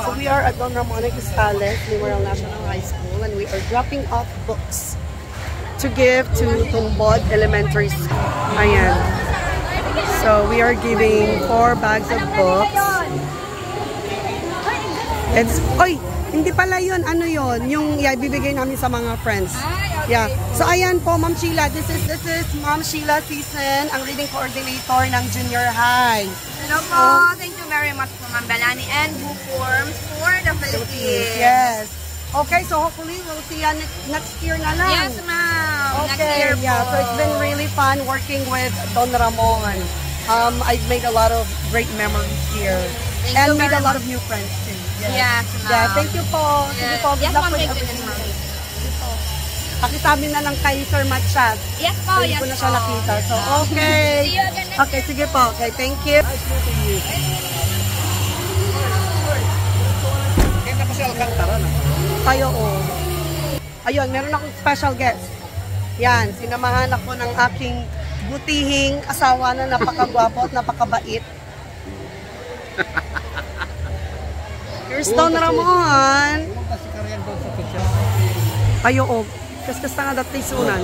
So we are at Don Ramon Gonzales Memorial National High School and we are dropping off books to give to Tumbod Elementary School. Ayan. So we are giving 4 bags of books. It's, oy, hindi pala yun. Ano yun? Yung ibibigay namin sa mga friends. Yeah. So ayan po, Ma'am Sheila. This is Ma'am Sheila Season, ang reading coordinator ng junior high. Hello po. Thank you very much po, Ma'am Belani, and Bookworms for the Philippines. Yes. Okay, so hopefully we'll see you next year na lang. Yes, ma'am. Okay, Next year yeah. po. So it's been really fun working with Don Ramon. I've made a lot of great memories here. And made a lot of new friends too. Yes, ma'am. Yeah, thank you po. Sige po. Good Yes, luck ma'am. with Thank you, everything. ma'am. Pakisabi na lang kay Sir Matchat. Yes po, Hindi yes ko na po. siya nakita. So, okay. See you again next Okay, sige po. Okay, thank you. Kaya kasi Alcantara na. Kayo, oh. Ayun, meron akong special guest. Yan, sinamahan ako ng aking butihing asawa na napakagwapo at napakabait. Here's Don Ramon. Pumunta si Karian doon sa picture. Ayo, oh. Kas-kas nga datay sunan.